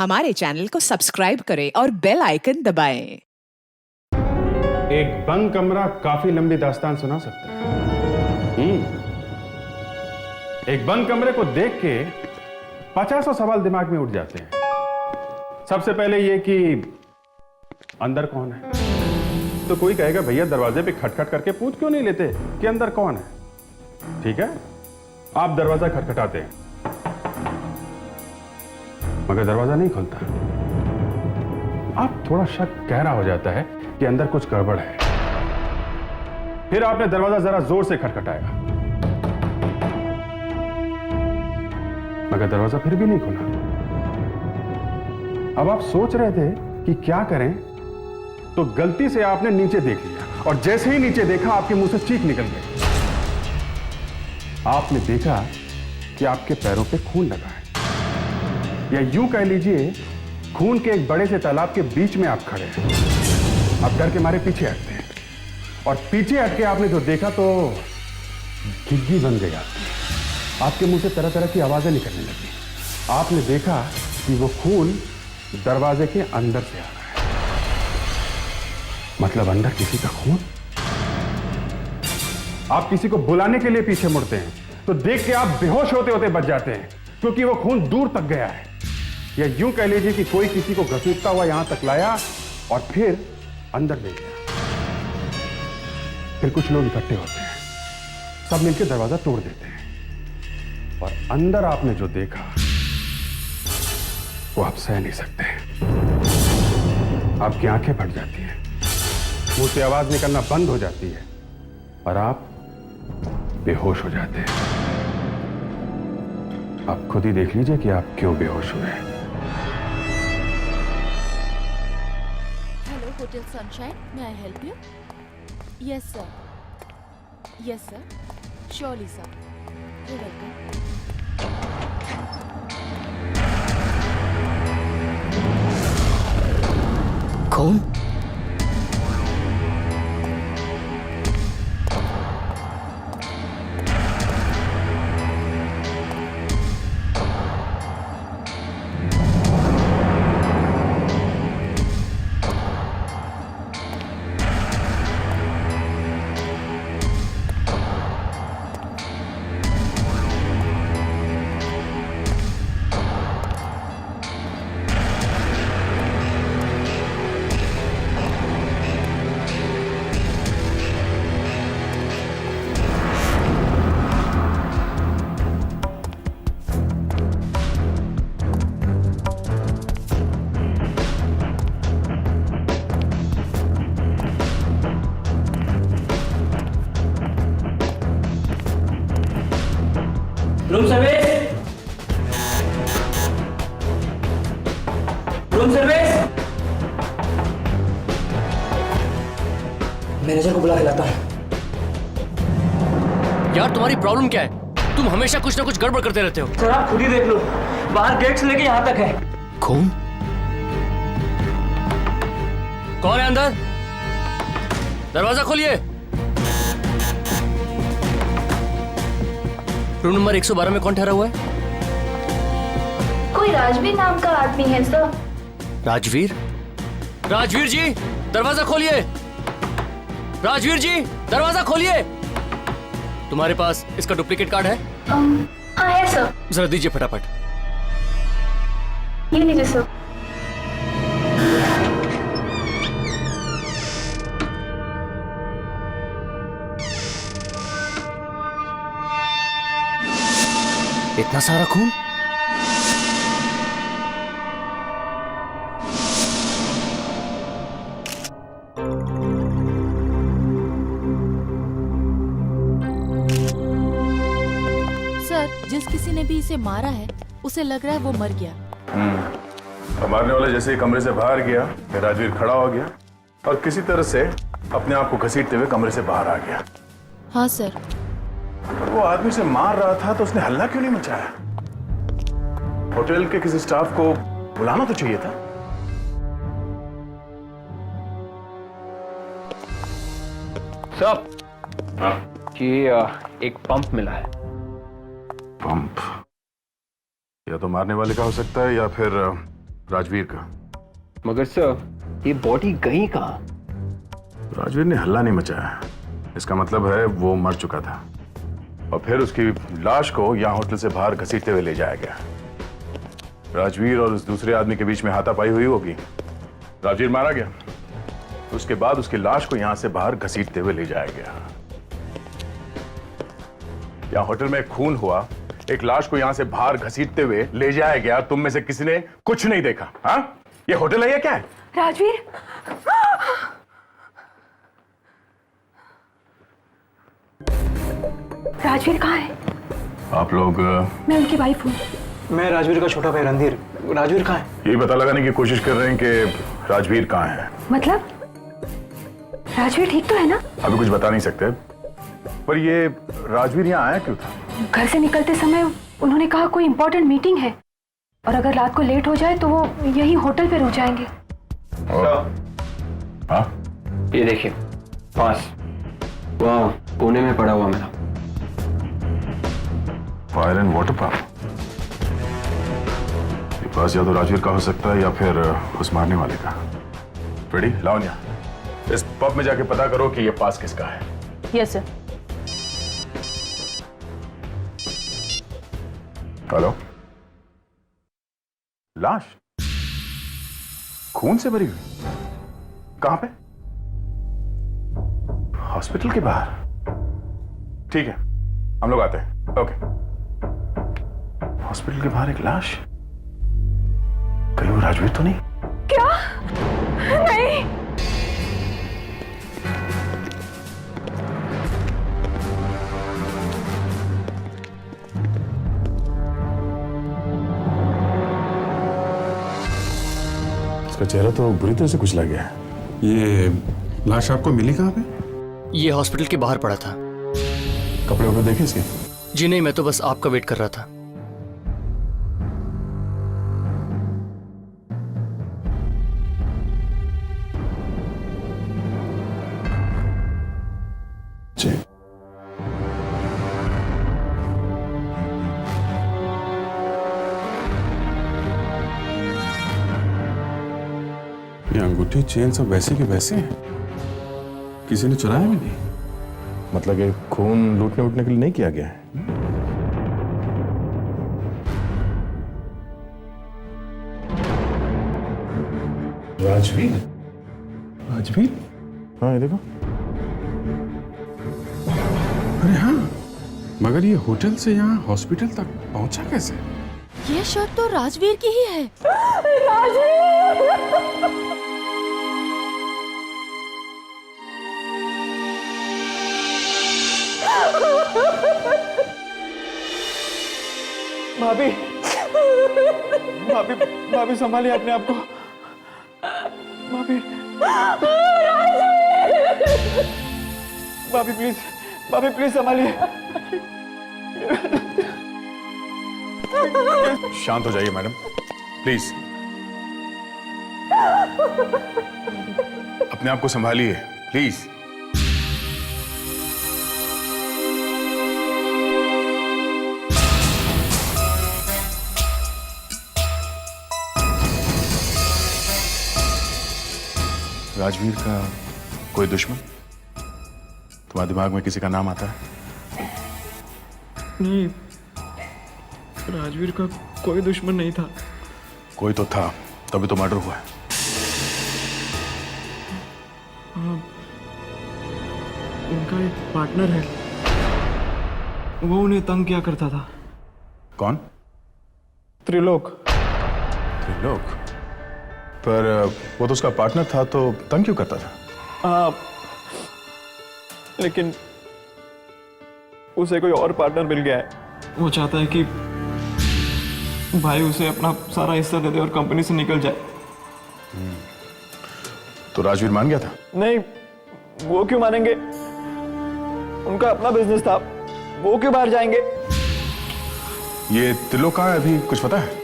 हमारे चैनल को सब्सक्राइब करें और बेल आइकन दबाएं। एक बंद कमरा काफी लंबी दास्तान सुना सकता है। एक बंद कमरे को देख के 50 सवाल दिमाग में उठ जाते हैं। सबसे पहले ये कि अंदर कौन है। तो कोई कहेगा भैया दरवाजे पे खटखट करके पूछ क्यों नहीं लेते कि अंदर कौन है। ठीक है, आप दरवाजा खटखटाते हैं मगर दरवाजा नहीं खुलता। आप थोड़ा शक गहरा हो जाता है कि अंदर कुछ गड़बड़ है। फिर आपने दरवाजा जरा जोर से खटखटाया मगर दरवाजा फिर भी नहीं खुला। अब आप सोच रहे थे कि क्या करें, तो गलती से आपने नीचे देख लिया और जैसे ही नीचे देखा आपके मुंह से चीख निकल गई। आपने देखा कि आपके पैरों पे खून लगा है, या यूं कह लीजिए खून के एक बड़े से तालाब के बीच में आप खड़े हैं। आप डर के मारे पीछे हटते हैं और पीछे हटके आपने जो देखा तो घिग्गी बन गई आपके मुंह से तरह तरह की आवाजें निकलने लगी। आपने देखा कि वो खून दरवाजे के अंदर से आ रहा है, मतलब अंदर किसी का खून। आप किसी को बुलाने के लिए पीछे मुड़ते हैं तो देख के आप बेहोश होते होते बच जाते हैं क्योंकि वो खून दूर तक गया है। या यूं कह लीजिए कि कोई किसी को घसीटता हुआ यहां तक लाया और फिर अंदर ले गया। फिर कुछ लोग इकट्ठे होते हैं, सब मिलकर दरवाजा तोड़ देते हैं और अंदर आपने जो देखा वो आप सह नहीं सकते। आपकी आंखें फट जाती हैं, मुंह से आवाज निकलना बंद हो जाती है और आप बेहोश हो जाते हैं। आप खुद ही देख लीजिए कि आप क्यों बेहोश हुए हैं। Hello, Hotel Sunshine. May I help you? Yes, sir. Yes, sir. Surely, sir. You're welcome. कौन? Room service, room service. Manager को बुला के लाता हूं। यार तुम्हारी प्रॉब्लम क्या है? तुम हमेशा कुछ ना कुछ गड़बड़ करते रहते हो। सर आप खुद ही देख लो, बाहर गेट से लेके यहाँ तक है। कौन? कौन है अंदर? दरवाजा खोलिए। रूम नंबर 112 में कौन ठहरा हुआ है? कोई राजवीर नाम का आदमी है सर। राजवीर? राजवीर जी दरवाजा खोलिए। राजवीर जी दरवाजा खोलिए। तुम्हारे पास इसका डुप्लीकेट कार्ड है? हाँ है सर। जरा दीजिए फटाफट। ये लीजिए सर। इतना सारा खून? सर, जिस किसी ने भी इसे मारा है, उसे लग रहा है वो मर गया। मारने वाला जैसे ही कमरे से बाहर गया, राजवीर खड़ा हो गया और किसी तरह से अपने आप को घसीटते हुए कमरे से बाहर आ गया। हाँ सर। वो आदमी से मार रहा था तो उसने हल्ला क्यों नहीं मचाया? होटल के किसी स्टाफ को बुलाना तो चाहिए था। सब हाँ? ये एक पंप मिला है। पंप या तो मारने वाले का हो सकता है या फिर राजवीर का। मगर सर, ये बॉडी गई कहाँ? राजवीर ने हल्ला नहीं मचाया, इसका मतलब है वो मर चुका था और फिर उसकी लाश को यहाँ होटल से बाहर घसीटते हुए ले जाया गया। राजवीर और उस दूसरे आदमी के बीच में हाथापाई हुई होगी। राजवीर मारा गया, उसके बाद उसकी लाश को यहां से बाहर घसीटते हुए ले जाया गया। यहाँ होटल में खून हुआ, एक लाश को यहां से बाहर घसीटते हुए ले जाया गया। तुम में से किसी ने कुछ नहीं देखा? हाँ, ये होटल है या क्या है? राजवीर, राजवीर कहाँ है? आप लोग मैं उनकी वाइफ हूँ। मैं राजवीर का छोटा भाई रणधीर। राजवीर कहाँ है? ये पता लगाने की कोशिश कर रहे हैं कि राजवीर कहाँ है। मतलब राजवीर ठीक तो है ना? अभी कुछ बता नहीं सकते, पर ये राजवीर यहाँ आया क्यों था? घर से निकलते समय उन्होंने कहा कोई इंपॉर्टेंट मीटिंग है और अगर रात को लेट हो जाए तो वो यहीं होटल पे रुक जाएंगे। हाँ, ये देखिए, पास वहाँ कोने में पड़ा हुआ मेरा। Fire and water pump. ये पास या तो राजवीर का हो सकता है या फिर उस मारने वाले का। रेडी, लावण्या, इस पब में जाके पता करो कि ये पास किसका है। Yes sir. हेलो, लाश खून से भरी हुई, कहां पे? हॉस्पिटल के बाहर। ठीक है, हम लोग आते हैं। ओके। हॉस्पिटल के बाहर एक लाश, कहीं वो राजवीर तो नहीं? क्या? नहीं। इसका चेहरा तो बुरी तरह से कुचला गया है। ये लाश आपको मिली कहां पे? ये हॉस्पिटल के बाहर पड़ा था। कपड़े वपड़े देखे इसके? जी नहीं, मैं तो बस आपका वेट कर रहा था। जी। ये अंगूठी चेन सब वैसे के वैसे हैं, किसी ने चुराया भी नहीं। मतलब ये खून लूटने उठने के लिए नहीं किया गया है। राजवीर? राजवीर? हाँ, ये देखो। अरे हाँ, मगर ये होटल से यहाँ हॉस्पिटल तक पहुंचा कैसे? ये शर्ट तो राजवीर की ही है। भाभी, भाभी, भाभी संभालिए अपने आप को। भाभी, भाभी प्लीज, भाभी प्लीज संभालिए। शांत हो जाइए मैडम, प्लीज। अपने आप को संभालिए, प्लीज। राजवीर का कोई दुश्मन? तुम्हारे दिमाग में किसी का नाम आता है? नहीं, राजवीर का कोई दुश्मन नहीं था। कोई तो था, तभी तो मर्डर हुआ है। उनका एक पार्टनर है, वो उन्हें तंग किया करता था। कौन? त्रिलोक। त्रिलोक? पर वो तो उसका पार्टनर था, तो तंग क्यों करता था? हाँ, लेकिन उसे कोई और पार्टनर मिल गया है। वो चाहता है कि भाई उसे अपना सारा हिस्सा दे दे और कंपनी से निकल जाए। तो राजवीर मान गया था? नहीं, वो क्यों मानेंगे? उनका अपना बिजनेस था, वो क्यों बाहर जाएंगे? ये त्रिलोक कहाँ है, अभी कुछ पता है?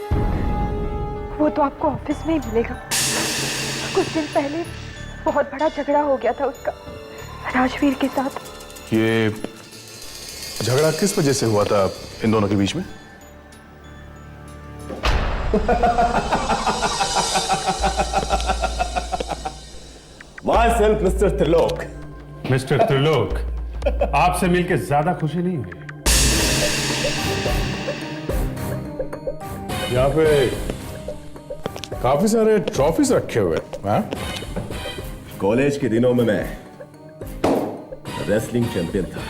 वो तो आपको ऑफिस में ही मिलेगा। कुछ दिन पहले बहुत बड़ा झगड़ा हो गया था उसका राजवीर के साथ। ये झगड़ा किस वजह से हुआ था इन दोनों के बीच में? Myself, Mr. Trilok. Mister Trilok, आपसे मिलकर ज्यादा खुशी नहीं हुई। यहाँ पे काफी सारे ट्रॉफीज रखे हुए हैं। कॉलेज के दिनों में मैं रेसलिंग चैंपियन था।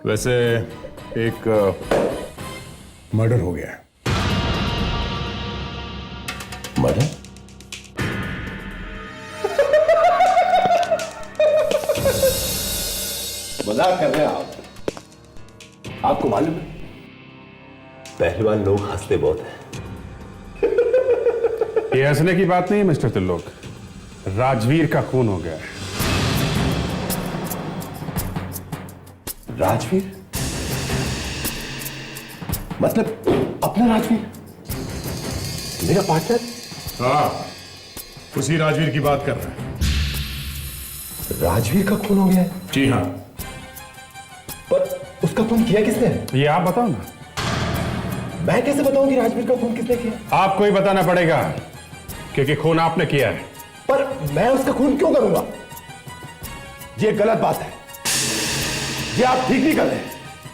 वैसे एक मर्डर हो गया है। मर्डर? मजाक कर रहे हैं आप? आपको मालूम है पहलवान लोग हंसते बहुत हैं। ये हंसने की बात नहीं है मिस्टर त्रिलोक, राजवीर का खून हो गया है। राजवीर? मतलब अपना राजवीर? मेरा पार्टनर? हाँ, उसी राजवीर की बात कर रहे हैं। राजवीर का खून हो गया है? जी हाँ। पर उसका खून किया किसने? ये आप बताओ ना। मैं कैसे बताऊं कि राजवीर का खून किसने किया? आपको ही बताना पड़ेगा, क्योंकि खून आपने किया है। पर मैं उसका खून क्यों करूंगा? ये गलत बात है। ये आप ठीक नहीं कर रहे।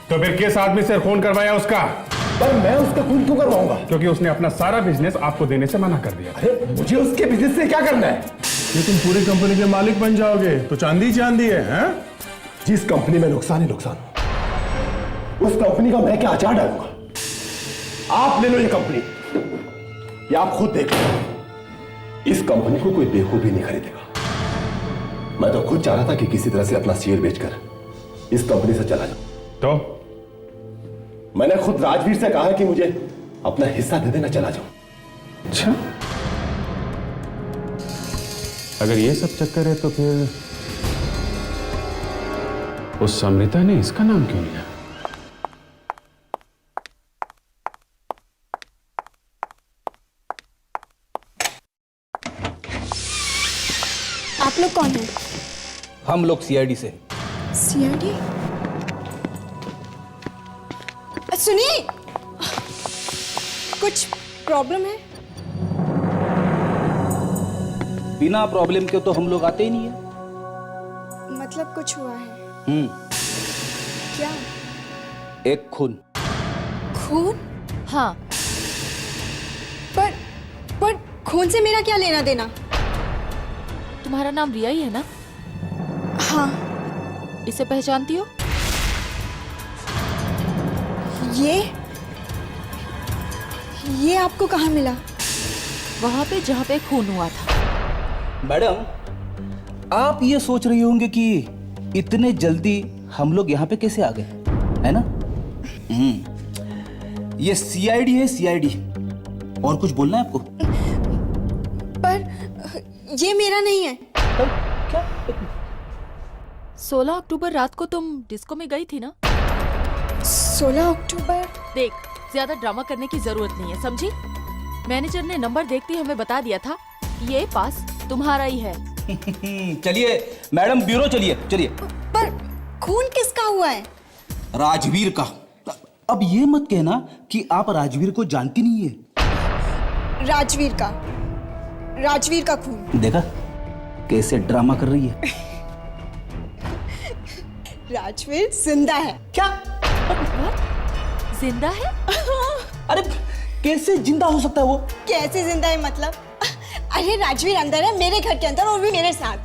तो फिर किस आदमी से खून करवाया उसका? पर मैं उसका खून क्यों करवाऊंगा? क्योंकि उसने अपना सारा बिजनेस आपको देने से मना कर दिया। अरे मुझे उसके बिजनेस से क्या करना है? ये तुम पूरी कंपनी के मालिक बन जाओगे तो चांदी चांदी है, हैं? जिस कंपनी में नुकसान ही नुकसान, उस कंपनी का मैं क्या अचार डालूंगा? आप ले लो ये कंपनी, ये आप खुद देख लो। इस कंपनी को कोई बेवकूफ भी नहीं खरीदेगा। मैं तो खुद चाह रहा था कि किसी तरह से अपना शेयर बेचकर इस कंपनी से चला जाऊं। तो मैंने खुद राजवीर से कहा कि मुझे अपना हिस्सा दे देना, चला जाऊं। अच्छा, अगर ये सब चक्कर है तो फिर उस समृता ने इसका नाम क्यों लिया? आप लोग कौन हैं? हम लोग सीआईडी से। सीआईडी? सुनिए, कुछ प्रॉब्लम है? बिना प्रॉब्लम के तो हम लोग आते ही नहीं है। मतलब कुछ हुआ है? क्या? एक खून। खून? हाँ, पर खून से मेरा क्या लेना देना? तुम्हारा नाम रिया ही है ना? हाँ। इसे पहचानती हो? ये आपको कहाँ मिला? वहां पे जहाँ पे खून हुआ था। मैडम, आप ये सोच रही होंगे कि इतने जल्दी हम लोग यहाँ पे कैसे आ गए, है ना? ये सीआईडी है, सीआईडी। और कुछ बोलना है आपको? पर ये मेरा नहीं है। क्या? 16 अक्टूबर रात को तुम डिस्को में गई थी ना? 16 अक्टूबर? देख, ज्यादा ड्रामा करने की जरूरत नहीं है, समझी? मैनेजर ने नंबर देखते ही हमें बता दिया था, ये पास तुम्हारा ही है। चलिए मैडम, ब्यूरो चलिए चलिए। पर खून किसका हुआ है? राजवीर का। अब ये मत कहना कि आप राजवीर को जानती नहीं है। राजवीर का खून। देखा कैसे ड्रामा कर रही है। राजवीर जिंदा है। क्या? जिंदा है? अरे कैसे जिंदा हो सकता है वो? कैसे जिंदा है मतलब? अरे राजवीर अंदर है, मेरे घर के अंदर, और भी मेरे साथ।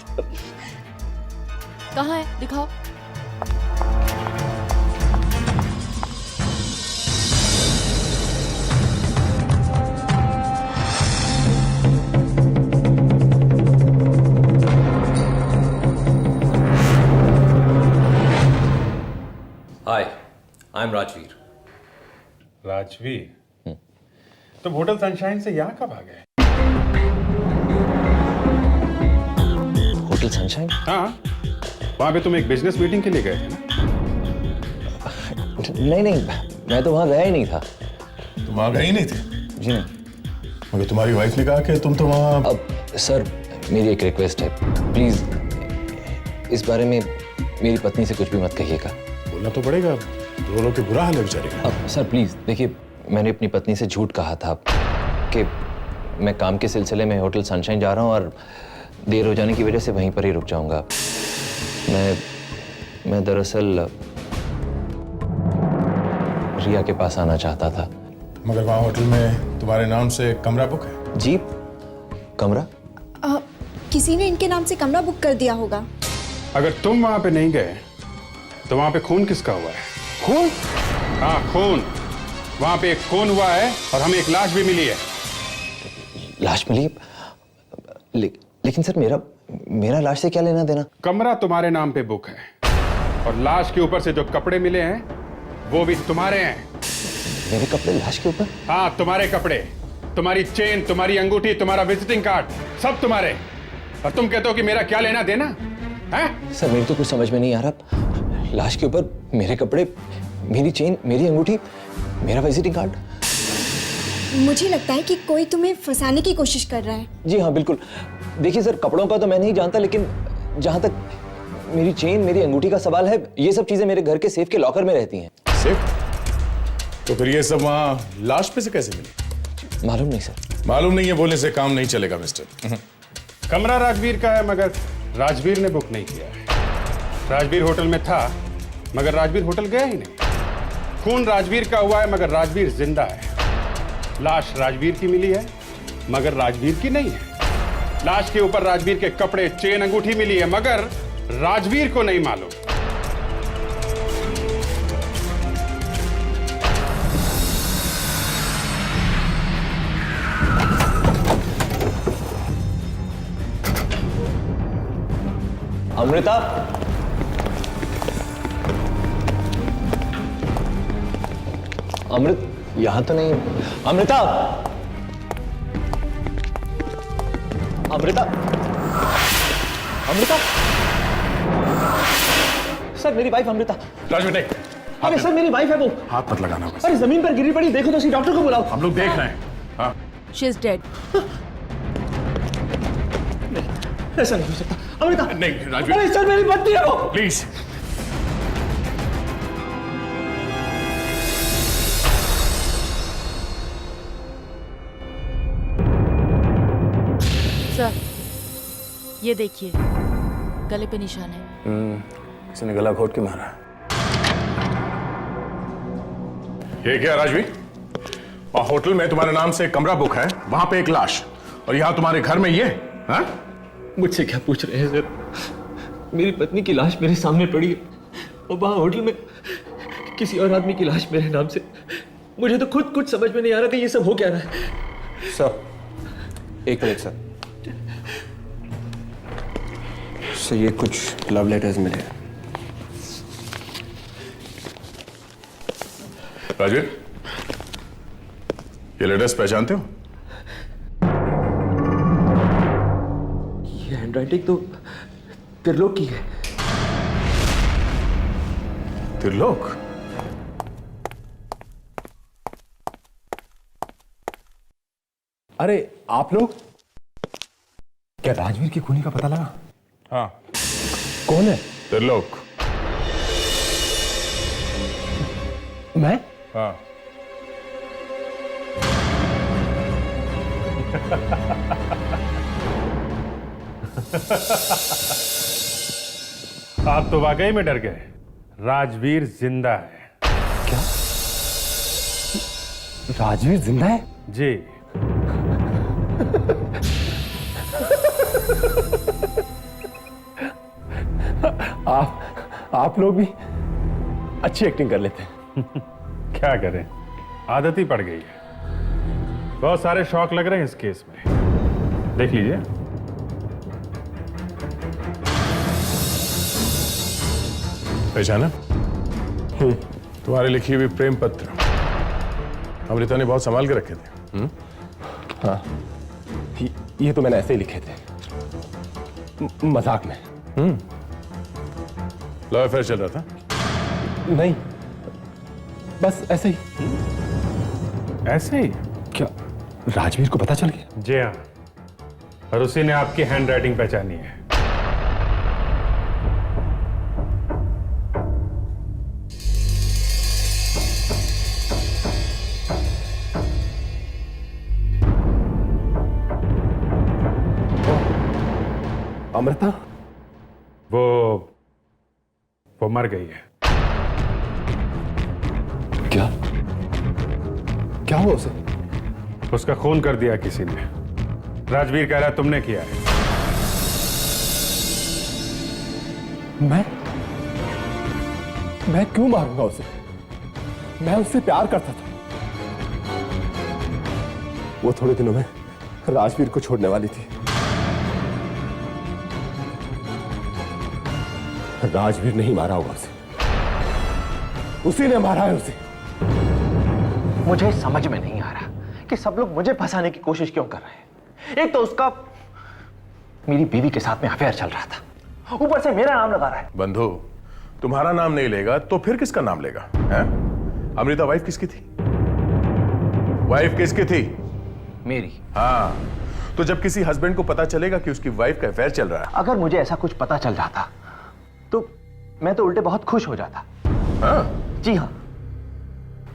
कहाँ है? दिखाओ। हाय, आई एम राजवीर। राजवीर, तुम होटल सनशाइन से यहाँ कब आ गए? Hotel sunshine? हाँ, वहाँ पे तुम एक बिजनेस मीटिंग के लिए गए थे ना? नहीं, मैं तो वहाँ गया ही नहीं था। तुम वहां गए ही नहीं थे? जी नहीं। मगर तुम्हारी वाइफ ने कहा कि तुम तो वहां। अब सर, मेरी एक रिक्वेस्ट है, प्लीज इस बारे में मेरी पत्नी से कुछ भी मत कहिएगा। बोलना तो पड़ेगा, दोनों के बुरा हाल है बेचारे का। अब सर प्लीज देखिए, मैंने अपनी पत्नी से झूठ कहा था कि मैं काम के सिलसिले में होटल सनशाइन जा रहा हूँ और देर हो जाने की वजह से वहीं पर ही रुक जाऊंगा। मैं दरअसल रिया के पास आना चाहता था। मगर वहाँ होटल में तुम्हारे नाम से कमरा बुक है? जी, कमरा? किसी ने इनके नाम से कमरा बुक कर दिया होगा। अगर तुम वहां पे नहीं गए तो वहां पे खून किसका हुआ है? खून? हाँ, खून। वहां पे एक खून हुआ है और हमें एक लाश भी मिली है। लाश मिली? लेकिन सर मेरा लाश से क्या लेना देना? कमरा तुम्हारे नाम पे बुक है और लाश के ऊपर से जो कपड़े मिले हैं वो भी तुम्हारे हैं। मेरे कपड़े लाश के ऊपर? हाँ, तुम्हारे कपड़े, तुम्हारी चेन, तुम्हारी अंगूठी, तुम्हारा विजिटिंग कार्ड, सब तुम्हारे। और तुम कहते हो कि मेरा क्या लेना देना है? सर मेरी तो कुछ समझ में नहीं आ रहा। लाश के ऊपर मेरे कपड़े, मेरी चेन, मेरी अंगूठी, मेरा विजिटिंग कार्ड। मुझे लगता है कि कोई तुम्हें फंसाने की कोशिश कर रहा है। जी हाँ, बिल्कुल। देखिए सर, कपड़ों का तो मैं नहीं जानता, लेकिन जहां तक मेरी चेन, मेरी अंगूठी का सवाल है, ये सब चीजें मेरे घर के सेफ के लॉकर में रहती हैं। सेफ? तो फिर ये सब वहां लाश पे से कैसे मिली? मालूम नहीं सर। मालूम नहीं है बोलने से काम नहीं चलेगा मिस्टर। कमरा राजवीर का है मगर राजवीर ने बुक नहीं किया है। राजवीर होटल में था मगर राजवीर होटल गया ही नहीं। खून राजवीर का हुआ है मगर राजवीर जिंदा है। लाश राजवीर की मिली है मगर राजवीर की नहीं है। लाश के ऊपर राजवीर के कपड़े, चेन, अंगूठी मिली है मगर राजवीर को नहीं मालूम। अमृता, अमृत यहां तो नहीं। अमृता, अमृता, अमृता। सर मेरी वाइफ अमृता। राजवीर नहीं। अरे सर मेरी वाइफ है वो। हाथ मत लगाना बस। अरे जमीन पर गिरी पड़ी, देखो तो सही, डॉक्टर को बुलाओ। हम लोग देख रहे हैं। हाँ। She is dead. ऐसा नहीं हो सकता। अमृता नहीं राजवीर। अरे सर मेरी पत्नी है वो। प्लीज। सर ये देखिए, गले पे निशान है। किसी ने गला घोट के मारा। ये क्या राजवीर? वहाँ होटल में तुम्हारे नाम से कमरा बुक है, वहां पे एक लाश, और यहाँ तुम्हारे घर में ये? हाँ? मुझसे क्या पूछ रहे हैं सर? मेरी पत्नी की लाश मेरे सामने पड़ी है और वहाँ होटल में किसी और आदमी की लाश मेरे नाम से। मुझे तो खुद कुछ समझ में नहीं आ रहा कि ये सब हो क्या रहा है। सर एक मिनट सर। सर ये कुछ लव लेटर्स मिले। राजवीर, ये लेटर्स पहचानते हो? ये हैंडराइटिंग तो त्रिलोक की है। त्रिलोक? अरे आप लोग, क्या राजवीर की खूनी का पता लगा? हाँ। कौन है? त्रिलोक। मैं? हाँ। आप तो वाकई में डर गए। राजवीर जिंदा है। क्या? राजवीर जिंदा है? जी। आप लोग भी अच्छी एक्टिंग कर लेते हैं। क्या करें, आदत ही पड़ गई है। बहुत सारे शौक लग रहे हैं इस केस में, देख लीजिए। पहचाना? तुम्हारे लिखी हुई प्रेम पत्र अमृता ने बहुत संभाल के रखे थे। हाँ, ये तो मैंने ऐसे ही लिखे थे, मजाक में। लव अफेयर चल रहा था? नहीं, बस ऐसे ही। ऐसे ही? क्या राजवीर को पता चल गया? जी हाँ, और उसी ने आपकी हैंडराइटिंग पहचानी है। अमृता? वो मर गई है। क्या? क्या हुआ उसे? उसका खून कर दिया किसी ने। राजवीर कह रहा है तुमने किया है। मैं क्यों मारूंगा उसे? मैं उससे प्यार करता था। वो थोड़े दिनों में राजवीर को छोड़ने वाली थी। राजवीर नहीं मारा होगा उसे, उसी ने मारा है उसे। मुझे समझ में नहीं आ रहा कि सब लोग मुझे फंसाने की कोशिश क्यों कर रहे हैं। एक तो उसका मेरी बीवी के साथ में अफेयर चल रहा था, ऊपर से मेरा नाम लगा रहा है। बंधु, तुम्हारा नाम नहीं लेगा तो फिर किसका नाम लेगा? हैं? अमृता वाइफ किसकी थी? वाइफ किसकी थी? मेरी। हाँ, तो जब किसी हस्बैंड को पता चलेगा कि उसकी वाइफ का अफेयर चल रहा है, अगर मुझे ऐसा कुछ पता चल जाता तो मैं तो उल्टे बहुत खुश हो जाता। हाँ? जी हाँ,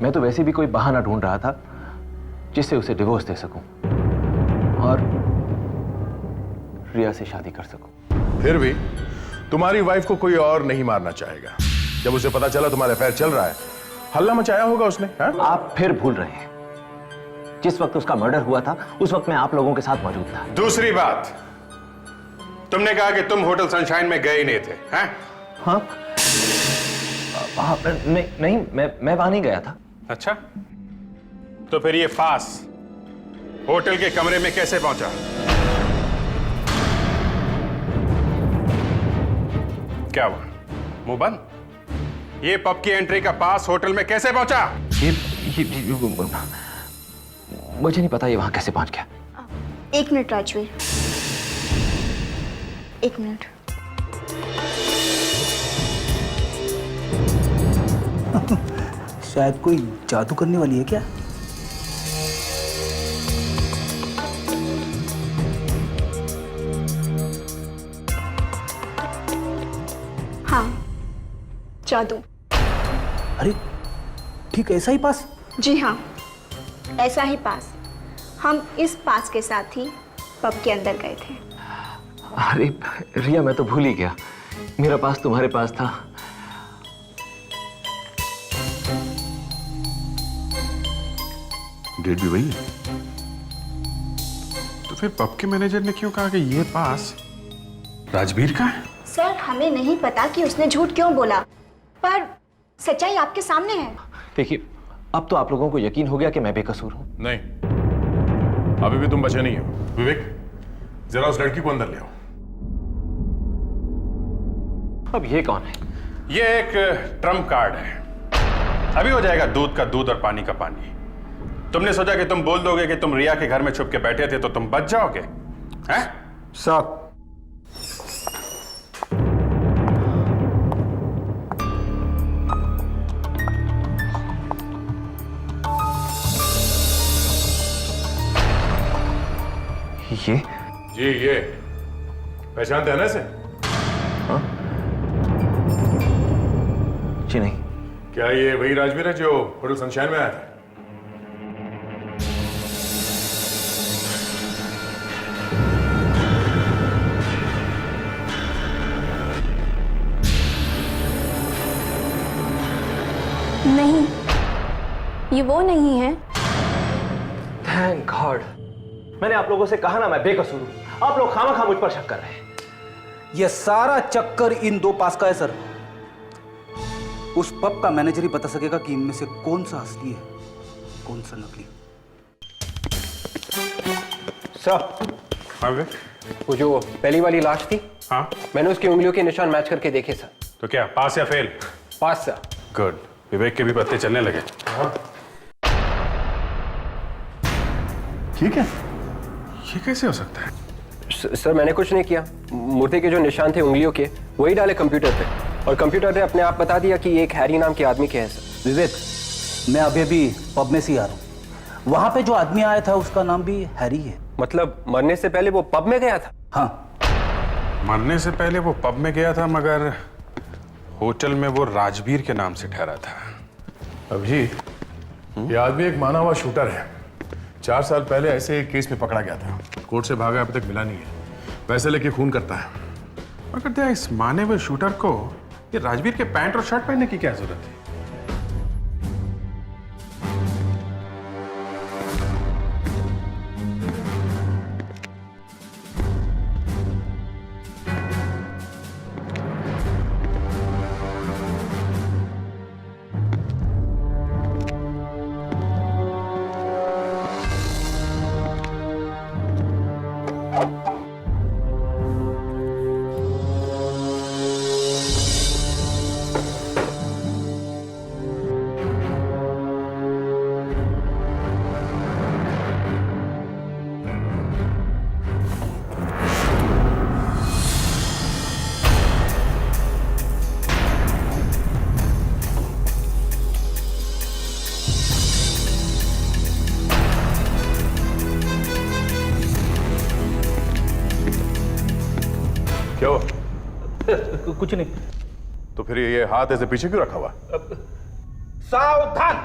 मैं तो वैसे भी कोई बहाना ढूंढ रहा था जिससे उसे डिवोर्स दे सकूं और रिया से शादी कर सकूं। फिर भी तुम्हारी वाइफ को कोई और नहीं मारना चाहेगा। जब उसे पता चला तुम्हारा अफेयर चल रहा है, हल्ला मचाया होगा उसने। हाँ? आप फिर भूल रहे हैं, जिस वक्त उसका मर्डर हुआ था उस वक्त मैं आप लोगों के साथ मौजूद था। दूसरी बात, तुमने कहा कि तुम होटल सनशाइन में गए ही नहीं थे। हैं? हाँ? नहीं, मैं वहां नहीं गया था। अच्छा, तो फिर ये फास होटल के कमरे में कैसे पहुंचा? क्या हुआ? मुंह बंद? ये पब की एंट्री का पास होटल में कैसे पहुंचा? मुझे नहीं पता ये वहां कैसे पहुंच गया। 1 मिनट राजवीर, 1 मिनट। शायद कोई जादू करने वाली है क्या? हाँ, जादू। अरे ठीक ऐसा ही पास? जी हाँ, ऐसा ही पास। हम इस पास के साथ ही पब के अंदर गए थे। अरे रिया, मैं तो भूल ही गया, मेरा पास तुम्हारे पास था। डेट भी वही है। तो फिर पब के मैनेजर ने क्यों कहा कि ये पास राजवीर का है? सर, हमें नहीं पता कि उसने झूठ क्यों बोला, पर सच्चाई आपके सामने है। देखिए, अब तो आप लोगों को यकीन हो गया कि मैं बेकसूर हूं। नहीं, अभी भी तुम बचे नहीं हो। विवेक, जरा उस लड़की को अंदर ले आओ। अब ये कौन है? ये एक ट्रम्प कार्ड है। अभी हो जाएगा दूध का दूध और पानी का पानी। तुमने सोचा कि तुम बोल दोगे कि तुम रिया के घर में छुप के बैठे थे तो तुम बच जाओगे? हैं? साहब, ये? जी, ये पहचानते हैं ना इसे? हाँ? जी नहीं। क्या ये वही राजवीर है जो होटल सनशाइन में आया था? नहीं, ये वो नहीं है। Thank God. मैंने आप लोगों से कहा ना मैं बेकसूर हूं। आप लोग खामखा मुझ पर शक कर रहे हैं। ये सारा चक्कर इन 2 पास का है सर। उस पब का मैनेजर ही बता सकेगा कि इनमें से कौन सा असली है, कौन सा नकली। सर, हाँ विवेक? वो जो पहली वाली लाश थी, हाँ, मैंने उसकी उंगलियों के निशान मैच करके देखे सर। तो क्या पास या फेल? पास सर। गुड। विवेक के भी पत्ते चलने लगे। ठीक है। ये कैसे हो सकता है? सर, मैंने कुछ नहीं किया। मुर्दे के जो निशान थे उंगलियों के, वही डाले कंप्यूटर पे, और कंप्यूटर ने अपने आप बता दिया कि ये एक हैरी नाम के आदमी के हैं सर। विवेक, मैं अभी पब में से आ रहा हूँ। वहां पे जो आदमी आया था उसका नाम भी हैरी है। मतलब मरने से पहले वो पब में गया था? हाँ, मरने से पहले वो पब में गया था, मगर होटल में वो राजवीर के नाम से ठहरा था। अभी ये आदमी एक माना हुआ शूटर है। 4 साल पहले ऐसे एक केस में पकड़ा गया था। कोर्ट से भागा, अभी तक मिला नहीं है। पैसे लेके खून करता है। और कहते हैं इस माने हुए शूटर को ये राजवीर के पैंट और शर्ट पहनने की क्या जरूरत है? क्या हुआ? कुछ नहीं। तो फिर ये हाथ ऐसे पीछे क्यों रखा हुआ? सावधान,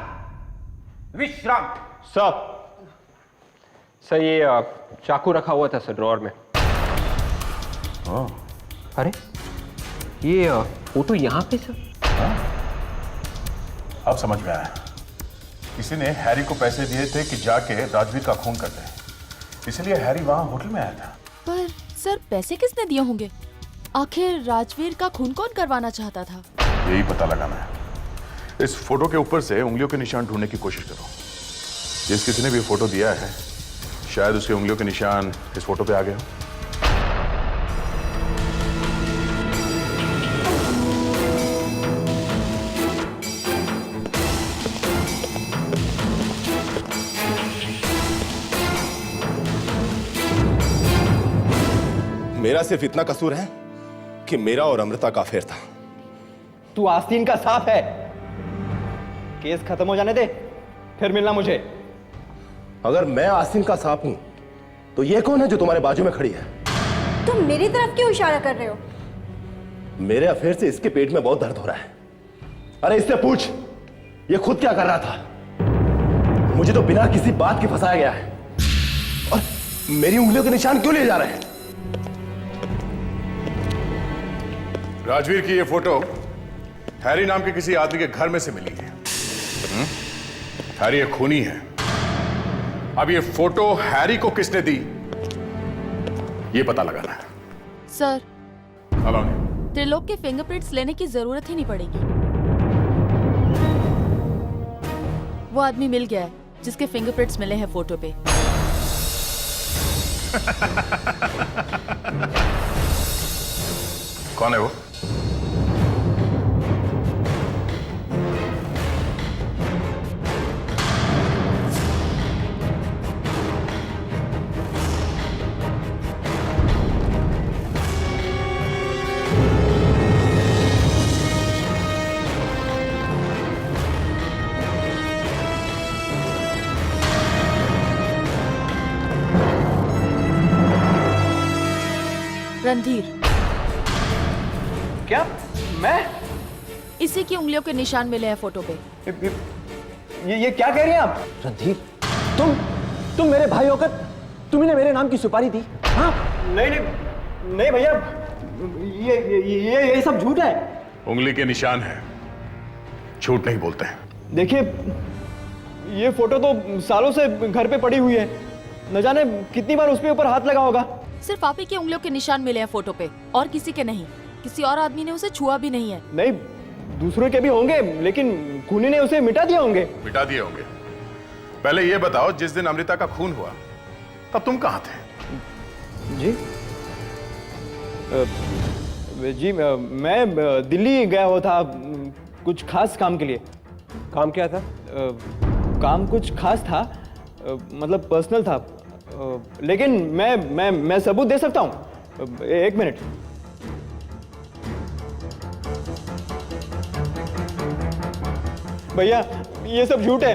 विश्राम। सर ये चाकू रखा हुआ था सर ड्रॉअर में। अरे ये फोटो यहाँ पे सर। अब समझ में आया। किसी ने हैरी को पैसे दिए थे कि जाके राजवीर का खून कर दे, इसलिए हैरी वहां होटल में आया था। पर सर पैसे किसने दिए होंगे? आखिर राजवीर का खून कौन करवाना चाहता था? यही पता लगाना है। इस फोटो के ऊपर से उंगलियों के निशान ढूंढने की कोशिश करो। जिस किसी ने भी फोटो दिया है शायद उसके उंगलियों के निशान इस फोटो पे आ गए हो। मेरा सिर्फ इतना कसूर है कि मेरा और अमृता का अफेयर था। तू आस्तीन का सांप है। केस खत्म हो जाने दे, फिर मिलना मुझे। अगर मैं आस्तीन का सांप हूं तो ये कौन है जो तुम्हारे बाजू में खड़ी है? तुम मेरी तरफ क्यों इशारा कर रहे हो? मेरे अफेयर से इसके पेट में बहुत दर्द हो रहा है। अरे इससे पूछ ये खुद क्या कर रहा था। मुझे तो बिना किसी बात के फंसाया गया है और मेरी उंगलियों के निशान क्यों ले जा रहे हैं? राजवीर की ये फोटो हैरी नाम के किसी आदमी के घर में से मिली है। हैरी एक खूनी है। अब ये फोटो हैरी को किसने दी ये पता लगाना है। सर अलाउनी, त्रिलोक के फिंगरप्रिंट्स लेने की जरूरत ही नहीं पड़ेगी। वो आदमी मिल गया है जिसके फिंगरप्रिंट्स मिले हैं फोटो पे। कौन है वो? रणधीर। क्या? मैं? इसी की उंगलियों के निशान मिले हैं फोटो पे। ये क्या कह रही हैं आप? रणधीर तुम मेरे भाई होकर तुमने मेरे नाम की सुपारी दी? हाँ? नहीं भैया, ये सब झूठ है। उंगली के निशान है, झूठ नहीं बोलते हैं। देखिए ये फोटो तो सालों से घर पे पड़ी हुई है, न जाने कितनी बार उसके ऊपर हाथ लगा होगा। सिर्फ आप ही की उंगलियों के निशान मिले हैं फोटो पे और किसी के नहीं। किसी और आदमी ने उसे छुआ भी नहीं है। नहीं, दूसरों के भी होंगे लेकिन खूनी ने उसे मिटा दिए होंगे। मिटा दिए होंगे। पहले ये बताओ जिस दिन अमृता का खून हुआ तब तुम कहां थे? जी मैं दिल्ली गया हुआ था कुछ खास काम के लिए। काम क्या था? काम कुछ खास था, मतलब पर्सनल था, लेकिन मैं सबूत दे सकता हूँ। एक मिनट। भैया ये सब झूठ है।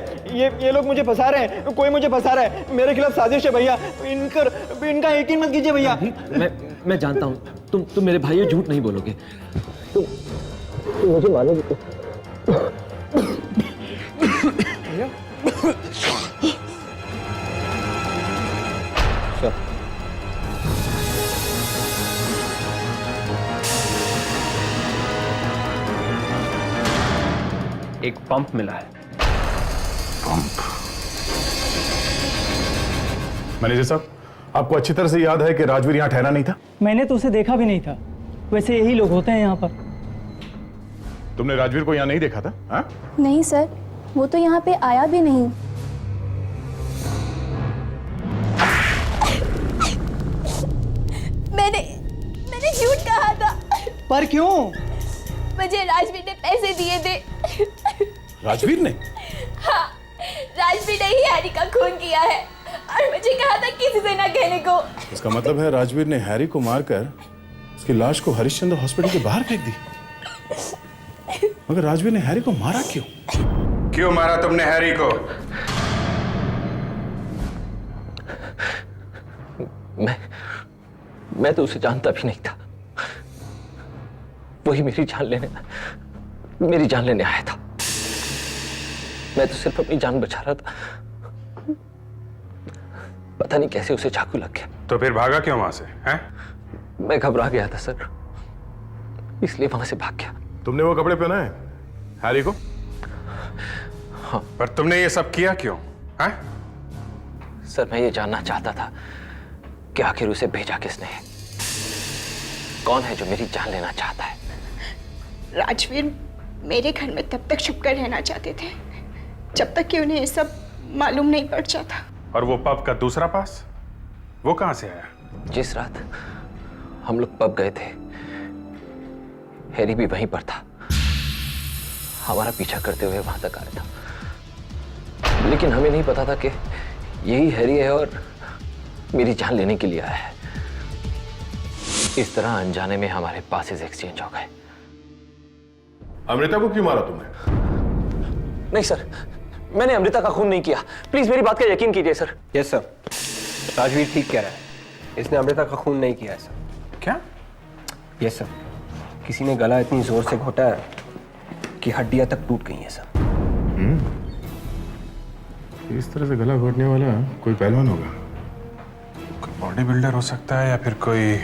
ये लोग मुझे फंसा रहे हैं, कोई मुझे फंसा रहा है। मेरे खिलाफ साजिश है भैया। इनका यकीन मत कीजिए भैया। मैं जानता हूँ तुम मेरे भाई झूठ नहीं बोलोगे। तुम मुझे मालूम एक पंप मिला है। पंप? मैनेजर साहब, आपको अच्छी तरह से याद है कि राजवीर यहाँ ठहरा नहीं था? मैंने तो उसे देखा भी नहीं था। वैसे यही लोग होते हैं यहाँ पर। तुमने राजवीर को यहाँ नहीं देखा था? हा? नहीं सर, वो तो यहाँ पे आया भी नहीं। मैंने झूठ कहा था। पर क्यों? मुझे राजवीर ने पैसे दिए थे। राजवीर ने? हाँ, राजवीर ने ही हैरी का खून किया है और मुझे कहा था किसी से ना कहने को। इसका मतलब है राजवीर ने हैरी को मारकर उसकी लाश को हरिश्चंद्र हॉस्पिटल के बाहर फेंक दी। मगर राजवीर ने हैरी को मारा क्यों? क्यों मारा तुमने हैरी को? मैं तो उसे जानता भी नहीं था। वही मेरी जान लेने आया था। मैं तो सिर्फ अपनी जान बचा रहा था। पता नहीं कैसे उसे चाकू लग गया। तो फिर भागा क्यों वहां से? हैं? मैं घबरा गया था सर, इसलिए वहां से भाग गया। तुमने वो कपड़े पहनाए हैरी को? हाँ। पर तुमने ये सब किया क्यों? हैं? सर, मैं ये जानना चाहता था कि आखिर उसे भेजा किसने है। कौन है जो मेरी जान लेना चाहता है? राजवीर मेरे घर में तब तक छुपकर रहना चाहते थे जब तक कि उन्हें ये सब मालूम नहीं पड़ जाता। और वो पब का दूसरा पास, वो कहां से आया? जिस रात हम लोग पब गए थे, हैरी भी वहीं पर था। हमारा पीछा करते हुए वहां तक आया था, लेकिन हमें नहीं पता था कि यही हैरी है और मेरी जान लेने के लिए आया है। इस तरह अनजाने में हमारे पासेस एक्सचेंज हो गए। अमृता को क्यों मारा तुमने? नहीं सर, मैंने अमृता का खून नहीं किया। प्लीज मेरी बात का यकीन कीजिए सर। यस सर, राजवीर ठीक कह रहा है। इसने अमृता का खून नहीं किया है सर। क्या? यस सर, किसी ने गला इतनी जोर से घोटा है कि हड्डियां तक टूट गई हैं सर। इस तरह से गला घोटने वाला कोई पहलवान होगा। कोई बॉडी बिल्डर हो सकता है या फिर कोई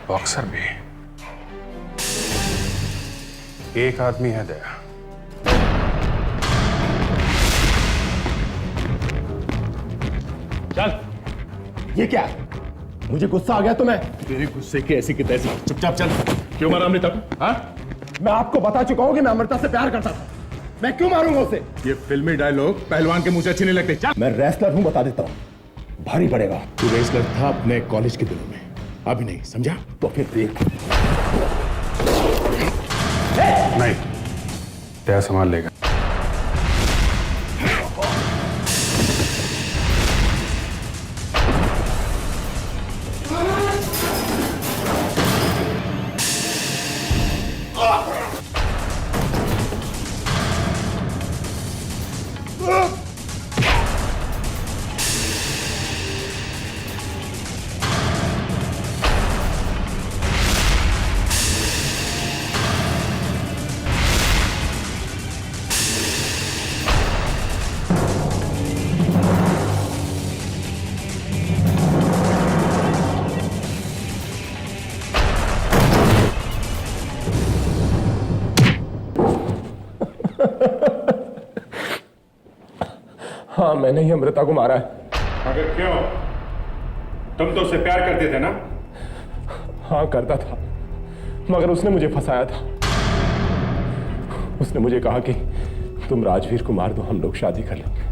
बॉक्सर भी। एक आदमी है दया। चल, ये क्या है? मुझे गुस्सा आ गया तुम्हें? तेरे गुस्से की ऐसी की तैसी। चुपचाप चल। क्यों मारा अमृता को? हाँ? मैं आपको बता चुका हूं कि मैं अमृता से प्यार करता था। मैं क्यों मारूंगा उसे? ये फिल्मी डायलॉग पहलवान के मुंह से अच्छे नहीं लगते। चल। मैं रेसलर हूं, बता देता हूं। भारी पड़ेगा। तू रेसलर था अपने कॉलेज के दिनों में, अभी नहीं, समझा? तो फिर देख। नहीं, दया संभाल लेगा। हाँ, मैंने ही अमृता को मारा है। अगर क्यों? तुम तो उससे प्यार करते थे ना? हाँ, करता था, मगर उसने मुझे फंसाया था। उसने मुझे कहा कि तुम राजवीर को मार दो, हम लोग शादी कर लेंगे।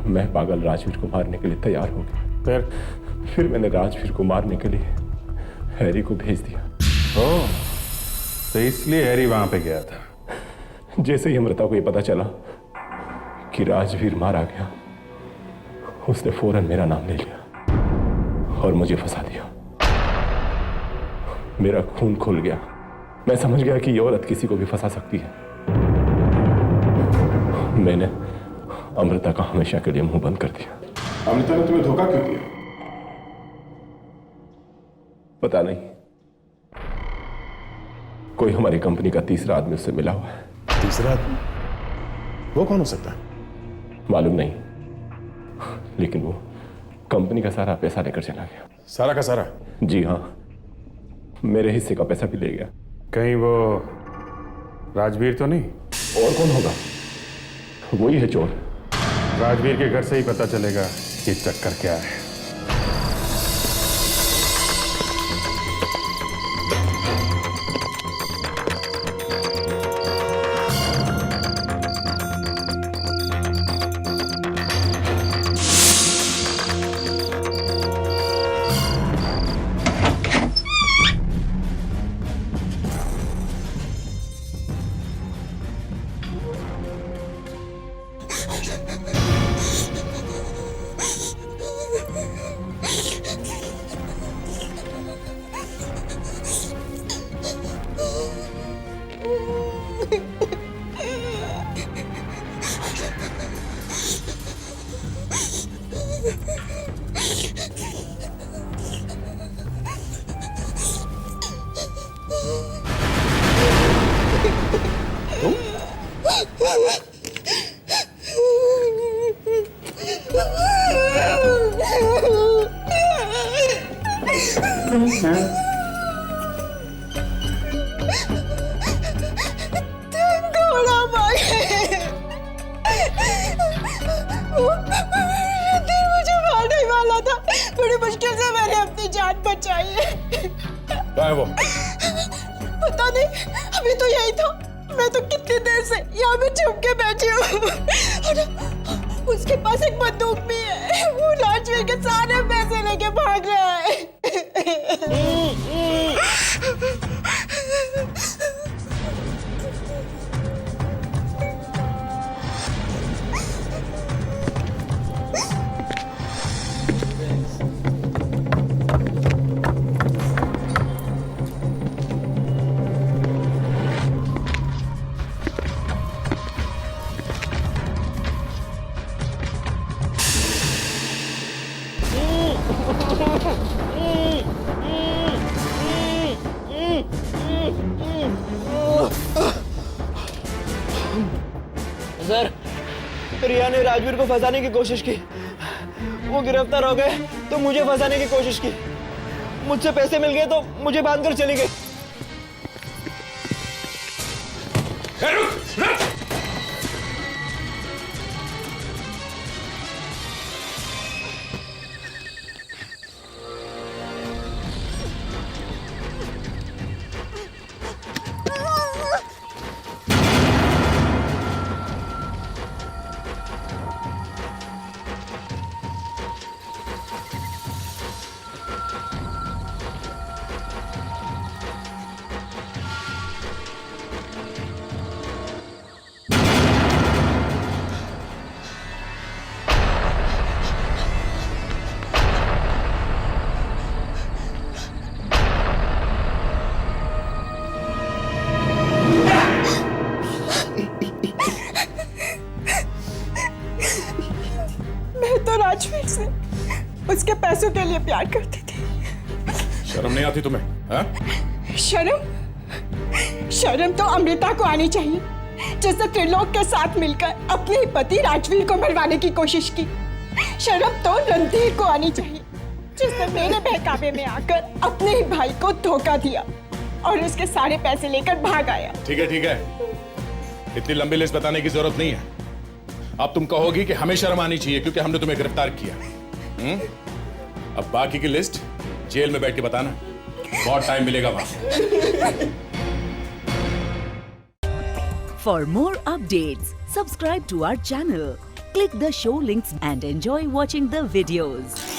मैं पागल राजवीर को मारने के लिए तैयार हो गया। फिर मैंने राजवीर को मारने के लिए हैरी को भेज दिया। ओह, तो इसलिए हैरी वहां पे गया था। जैसे ही अमृता को ये पता चला कि राजवीर मारा गया, उसने फौरन मेरा नाम ले लिया और मुझे फंसा दिया। मेरा खून खुल गया। मैं समझ गया कि ये औरत किसी को भी फंसा सकती है। मैंने अमृता का हमेशा के लिए मुंह बंद कर दिया। अमृता ने तुम्हें धोखा क्यों दिया? पता नहीं, कोई हमारी कंपनी का तीसरा आदमी उससे मिला हुआ है। तीसरा आदमी? वो कौन हो सकता है? मालूम नहीं, लेकिन वो कंपनी का सारा पैसा लेकर चला गया। सारा का सारा? जी हाँ, मेरे हिस्से का पैसा भी ले गया। कहीं वो राजवीर तो नहीं? और कौन होगा? वही है चोर। राजवीर के घर से ही पता चलेगा कि चक्कर क्या है। बड़ी मुश्किल से मैंने अपनी जान बचाई है। क्या है वो? पता नहीं, अभी तो यही था। मैं तो कितनी देर से यहाँ पे छुप के बैठी हूँ। और उसके पास एक बंदूक भी है। वो राजवीर के सारे पैसे लेके भाग रहा है। सर, रिया ने राजवीर को फंसाने की कोशिश की। वो गिरफ्तार हो गए तो मुझे फंसाने की कोशिश की। मुझसे पैसे मिल गए तो मुझे बांधकर चली गई। राजवीर से उसके पैसों के लिए प्यार करती थी। शर्म नहीं आती तुम्हें? हा? शर्म तो अमृता को आनी चाहिए, जिसने त्रिलोक के साथ मिलकर अपने ही पति राजवीर को मरवाने की कोशिश की। शर्म तो रणधीर को आनी चाहिए, जिसने मेरे बहकावे में आकर अपने ही भाई को धोखा दिया और उसके सारे पैसे लेकर भाग आया। ठीक है, इतनी लंबी लिस्ट बताने की जरूरत नहीं है। अब तुम कहोगी कि हमें शर्म आनी चाहिए क्योंकि हमने तुम्हें गिरफ्तार किया। अब बाकी की लिस्ट जेल में बैठ के बताना, बहुत टाइम मिलेगा वहां। For more updates, subscribe to our channel, click the show links and enjoy watching the videos.